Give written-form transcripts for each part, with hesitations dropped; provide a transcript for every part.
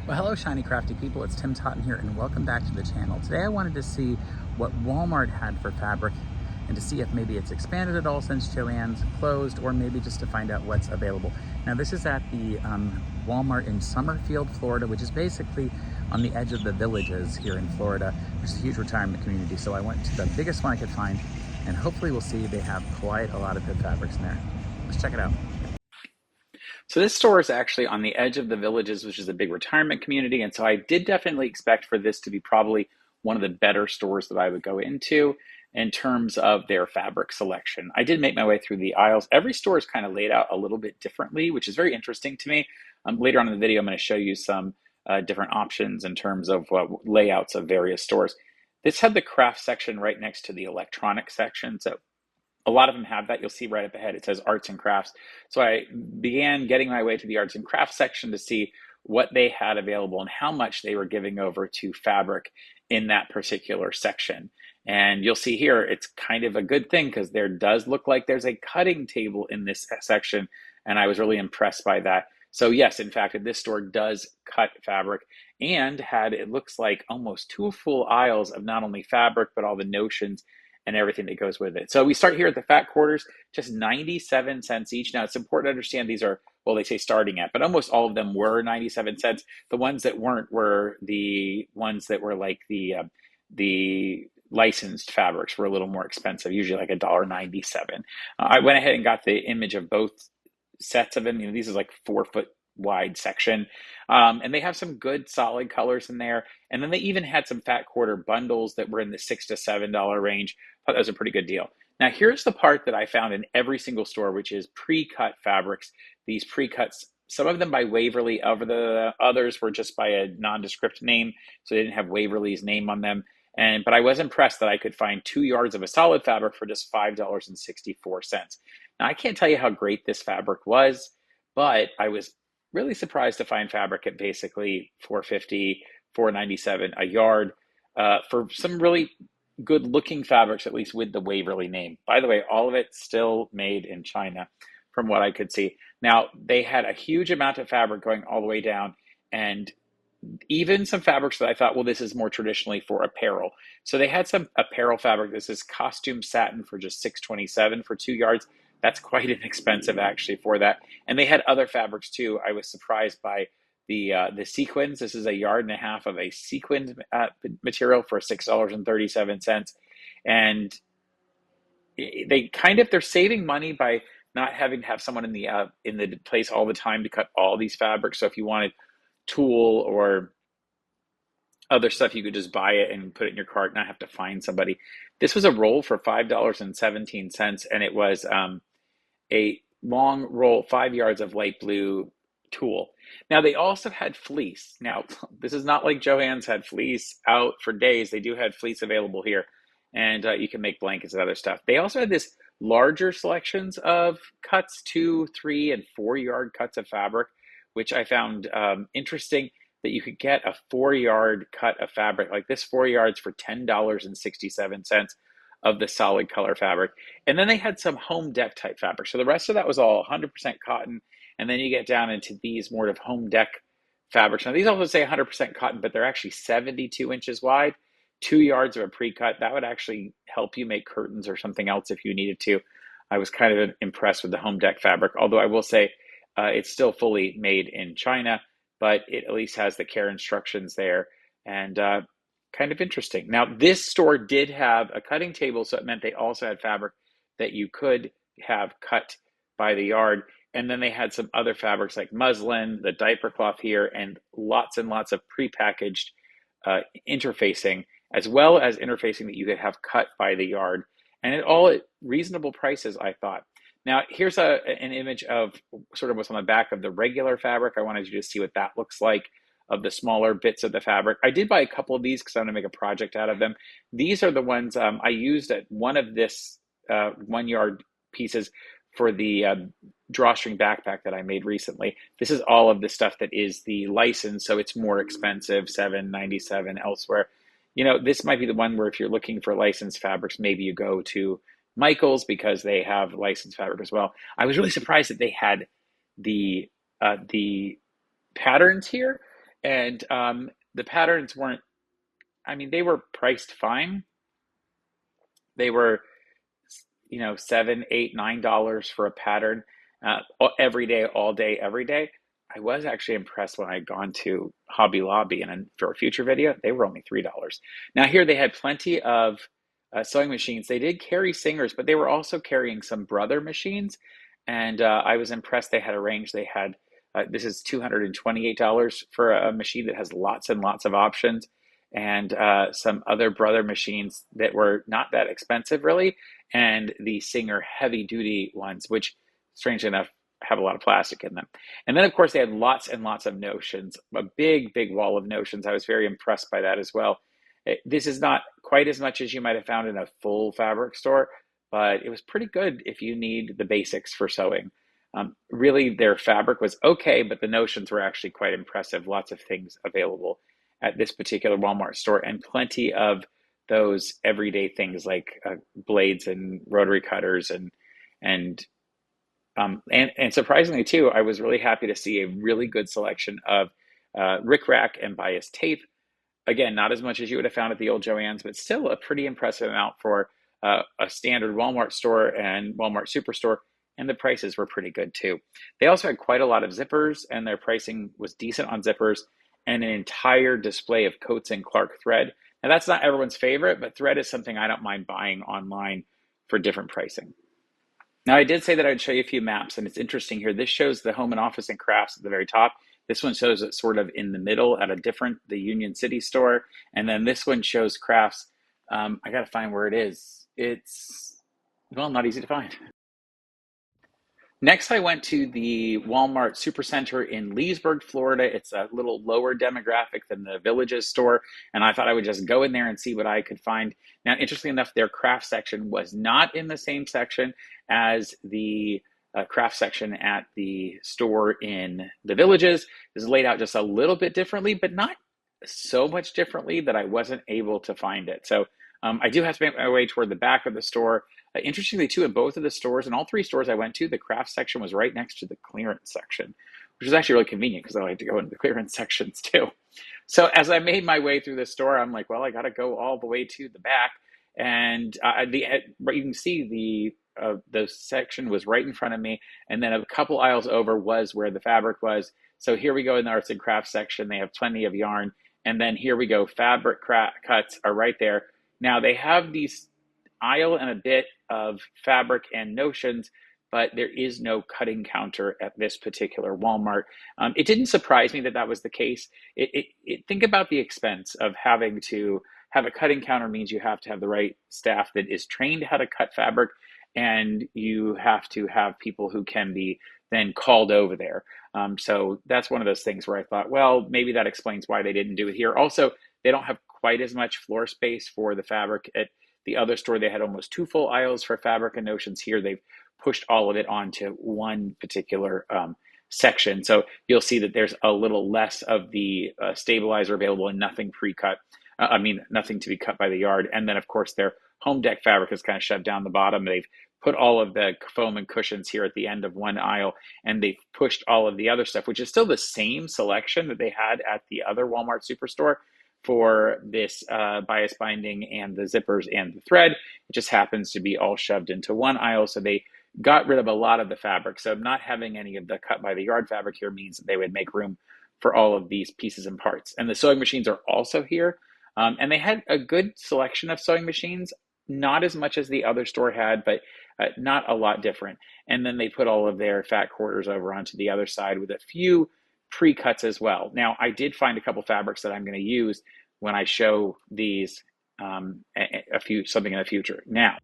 Well, hello, Shiny Crafty People. It's Totten here, and welcome back to the channel. Today I wanted to see what Walmart had for fabric and to see if maybe it's expanded at all since Joann's closed, or maybe just to find out what's available. Now, this is at the Walmart in Summerfield, Florida, which is basically on the edge of the Villages here in Florida, which is a huge retirement community. So I went to the biggest one I could find, and hopefully we'll see they have quite a lot of good fabrics in there. Let's check it out. So this store is actually on the edge of the Villages, which is a big retirement community. And so I did definitely expect for this to be probably one of the better stores that I would go into in terms of their fabric selection. I did make my way through the aisles. Every store is kind of laid out a little bit differently, which is very interesting to me. Later on in the video, I'm going to show you some different options in terms of layouts of various stores. This had the craft section right next to the electronic section. So a lot of them have that. You'll see right up ahead, it says arts and crafts. So I began getting my way to the arts and crafts section to see what they had available and how much they were giving over to fabric in that particular section. And you'll see here, it's kind of a good thing because there does look like there's a cutting table in this section. And I was really impressed by that. So yes, in fact, this store does cut fabric and had, it looks like, almost two full aisles of not only fabric, but all the notions and everything that goes with it. So we start here at the fat quarters, just 97 cents each. Now it's important to understand these are, well, they say starting at, but almost all of them were 97 cents. The ones that weren't were the ones that were like the licensed fabrics were a little more expensive, usually like $1.97. I went ahead and got the image of both sets of them. You know, these is like 4-foot wide section. And they have some good solid colors in there. And then they even had some fat quarter bundles that were in the $6 to $7 range. I thought that was a pretty good deal. Now, here's the part that I found in every single store, which is pre-cut fabrics. These pre-cuts, some of them by Waverly, the others were just by a nondescript name, so they didn't have Waverly's name on them. But I was impressed that I could find 2 yards of a solid fabric for just $5.64. Now, I can't tell you how great this fabric was, but I was really surprised to find fabric at basically $4.50, $4.97 a yard for some really good looking fabrics, at least with the Waverly name. By the way, all of it still made in China from what I could see. Now, they had a huge amount of fabric going all the way down, and even some fabrics that I thought, well, this is more traditionally for apparel. So they had some apparel fabric. This is costume satin for just $6.27 for 2 yards. That's quite inexpensive actually for that. And they had other fabrics too. I was surprised by the sequins. This is 1.5 yards of a sequined material for $6.37. And they're saving money by not having to have someone in the place all the time to cut all these fabrics. So if you wanted tulle or other stuff, you could just buy it and put it in your cart, not have to find somebody. This was a roll for $5.17, and it was a long roll, 5 yards of light blue tulle. Now, they also had fleece. Now, this is not like Joann's had fleece out for days. They do have fleece available here, and you can make blankets and other stuff. They also had this larger selections of cuts, 2, 3, and 4 yard cuts of fabric, which I found interesting, that you could get a 4 yard cut of fabric like this, 4 yards for $10.67 of the solid color fabric. And then they had some home deck type fabric. So the rest of that was all 100% cotton. And then you get down into these more of home deck fabrics. Now these also say 100% cotton, but they're actually 72 inches wide, 2 yards of a pre-cut. That would actually help you make curtains or something else if you needed to. I was kind of impressed with the home deck fabric, although I will say it's still fully made in China, but it at least has the care instructions there, and kind of interesting. Now, this store did have a cutting table, so it meant they also had fabric that you could have cut by the yard. And then they had some other fabrics like muslin, the diaper cloth here, and lots of prepackaged interfacing, as well as interfacing that you could have cut by the yard. And it all at reasonable prices, I thought. Now, here's an image of sort of what's on the back of the regular fabric. I wanted you to see what that looks like, of the smaller bits of the fabric. I did buy a couple of these because I'm going to make a project out of them. These are the ones I used at one of this 1 yard pieces for the drawstring backpack that I made recently. This is all of the stuff that is the license, so it's more expensive, $7.97 elsewhere. You know, this might be the one where if you're looking for licensed fabrics, maybe you go to Michael's because they have licensed fabric as well. I was really surprised that they had the patterns here. And the patterns weren't, I mean, they were priced fine. They were, you know, $7, $8, $9 for a pattern, every day, all day, every day. I was actually impressed when I had gone to Hobby Lobby, and then for a future video, they were only $3. Now here they had plenty of sewing machines. They did carry singers, but they were also carrying some brother machines, and I was impressed. They had a range. They had this is $228 for a machine that has lots and lots of options, and some other brother machines that were not that expensive really, and the Singer heavy duty ones, which strangely enough have a lot of plastic in them. And then of course they had lots and lots of notions, a big, big wall of notions. I was very impressed by that as well. This is not quite as much as you might have found in a full fabric store, but it was pretty good if you need the basics for sewing. Really, their fabric was okay, but the notions were actually quite impressive. Lots of things available at this particular Walmart store, and plenty of those everyday things like blades and rotary cutters and and surprisingly too, I was really happy to see a really good selection of rickrack and bias tape. Again, not as much as you would have found at the old Joann's, but still a pretty impressive amount for a standard Walmart store and Walmart Superstore. And the prices were pretty good too. They also had quite a lot of zippers, and their pricing was decent on zippers, and an entire display of Coats and Clark thread. Now that's not everyone's favorite, but thread is something I don't mind buying online for different pricing. Now, I did say that I'd show you a few maps, and it's interesting here. This shows the home and office and crafts at the very top. This one shows it sort of in the middle at the Union City store. And then this one shows crafts. I got to find where it is. It's, well, not easy to find. Next, I went to the Walmart Supercenter in Leesburg, Florida. It's a little lower demographic than the Villages store, and I thought I would just go in there and see what I could find. Now, interestingly enough, their craft section was not in the same section as the craft section at the store in the Villages. It was laid out just a little bit differently, but not so much differently that I wasn't able to find it. So I do have to make my way toward the back of the store. Interestingly, too, in both of the stores, in all three stores I went to, the craft section was right next to the clearance section, which is actually really convenient because I like to go into the clearance sections too. So as I made my way through the store, I'm like, well, I got to go all the way to the back, and you can see the section was right in front of me, and then a couple aisles over was where the fabric was. So here we go in the arts and crafts section. They have plenty of yarn, and then here we go. Fabric cuts are right there. Now they have these aisle and a bit of fabric and notions, but there is no cutting counter at this particular Walmart. It didn't surprise me that that was the case. Think about the expense of having to have a cutting counter. Means you have to have the right staff that is trained how to cut fabric, and you have to have people who can be then called over there. So that's one of those things where I thought, well, maybe that explains why they didn't do it here. Also, they don't have quite as much floor space for the fabric. At the other store, they had almost two full aisles for fabric and notions. Here, they've pushed all of it onto one particular section. So you'll see that there's a little less of the stabilizer available and nothing pre-cut. Nothing to be cut by the yard. And then, of course, their home deck fabric is kind of shoved down the bottom. They've put all of the foam and cushions here at the end of one aisle, and they've pushed all of the other stuff, which is still the same selection that they had at the other Walmart Superstore for this bias binding and the zippers and the thread. It just happens to be all shoved into one aisle. So they got rid of a lot of the fabric. So not having any of the cut by the yard fabric here means that they would make room for all of these pieces and parts. And the sewing machines are also here. And they had a good selection of sewing machines, not as much as the other store had, but not a lot different. And then they put all of their fat quarters over onto the other side with a few pre-cuts as well. Now, I did find a couple fabrics that I'm going to use when I show these something in the future. Now,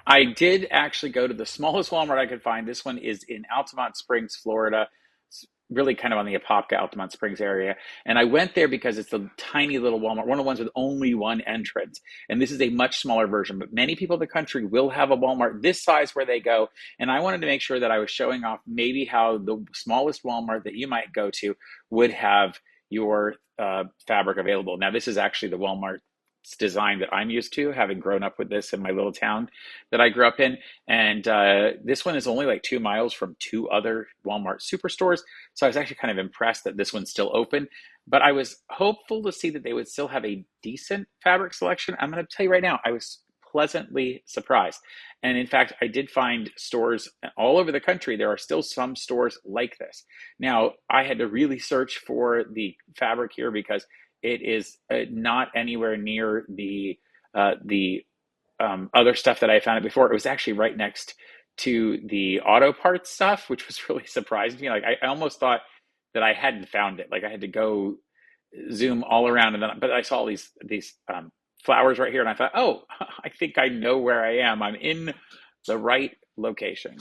I did actually go to the smallest Walmart I could find. This one is in Altamonte Springs, Florida. It's really kind of on the Apopka, Altamonte Springs area. And I went there because it's a tiny little Walmart, one of the ones with only one entrance. And this is a much smaller version, but many people in the country will have a Walmart this size where they go. And I wanted to make sure that I was showing off maybe how the smallest Walmart that you might go to would have your fabric available. Now, this is actually the Walmart design that I'm used to, having grown up with this in my little town that I grew up in. And this one is only like 2 miles from two other Walmart superstores. So I was actually kind of impressed that this one's still open. But I was hopeful to see that they would still have a decent fabric selection. I'm going to tell you right now, I was pleasantly surprised. And in fact, I did find stores all over the country. There are still some stores like this. Now, I had to really search for the fabric here because it is not anywhere near the other stuff that I found it before. It was actually right next to the auto parts stuff, which was really surprising to me. Like I almost thought that I hadn't found it. Like I had to go zoom all around, and then but I saw these flowers right here, and I thought, oh, I think I know where I am. I'm in the right location.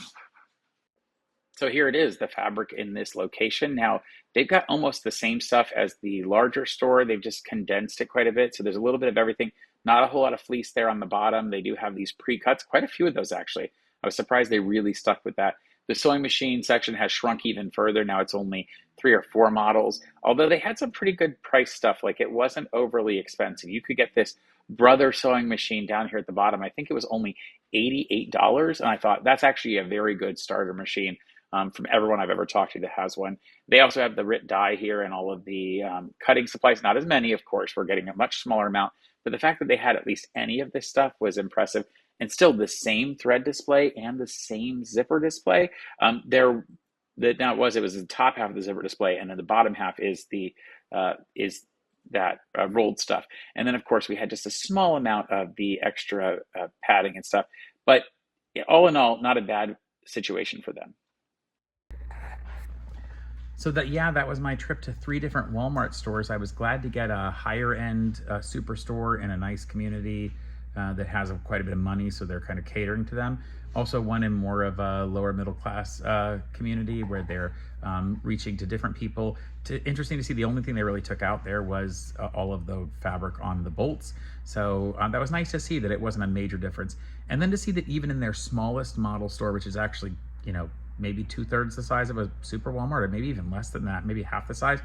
So here it is, the fabric in this location. Now, they've got almost the same stuff as the larger store. They've just condensed it quite a bit. So there's a little bit of everything. Not a whole lot of fleece there on the bottom. They do have these pre-cuts, quite a few of those actually. I was surprised they really stuck with that. The sewing machine section has shrunk even further. Now it's only 3 or 4 models, although they had some pretty good price stuff. Like it wasn't overly expensive. You could get this Brother sewing machine down here at the bottom. I think it was only $88. And I thought that's actually a very good starter machine. From everyone I've ever talked to that has one. They also have the RIT die here and all of the cutting supplies. Not as many, of course. We're getting a much smaller amount. But the fact that they had at least any of this stuff was impressive. And still the same thread display and the same zipper display. Now it was the top half of the zipper display, and then the bottom half is that rolled stuff. And then, of course, we had just a small amount of the extra padding and stuff. But all in all, not a bad situation for them. So that was my trip to 3 different Walmart stores. I was glad to get a higher end superstore in a nice community that has quite a bit of money, so they're kind of catering to them. Also one in more of a lower middle class community where they're reaching to different people. Interesting to see, the only thing they really took out there was all of the fabric on the bolts. So that was nice to see that it wasn't a major difference. And then to see that even in their smallest model store, which is actually, maybe 2/3 the size of a super Walmart, or maybe even less than that, maybe half the size,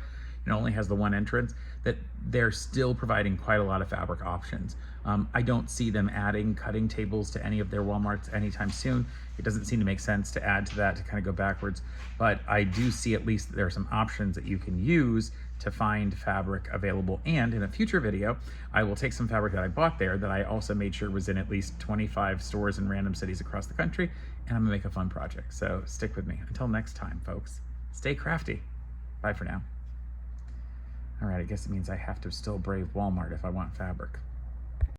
only has the one entrance, that they're still providing quite a lot of fabric options. I don't see them adding cutting tables to any of their Walmarts anytime soon. It doesn't seem to make sense to add to that, to kind of go backwards, but I do see at least that there are some options that you can use to find fabric available. And in a future video, I will take some fabric that I bought there that I also made sure was in at least 25 stores in random cities across the country, and I'm gonna make a fun project. So stick with me. Until next time, folks, stay crafty. Bye for now. All right, I guess it means I have to still brave Walmart if I want fabric.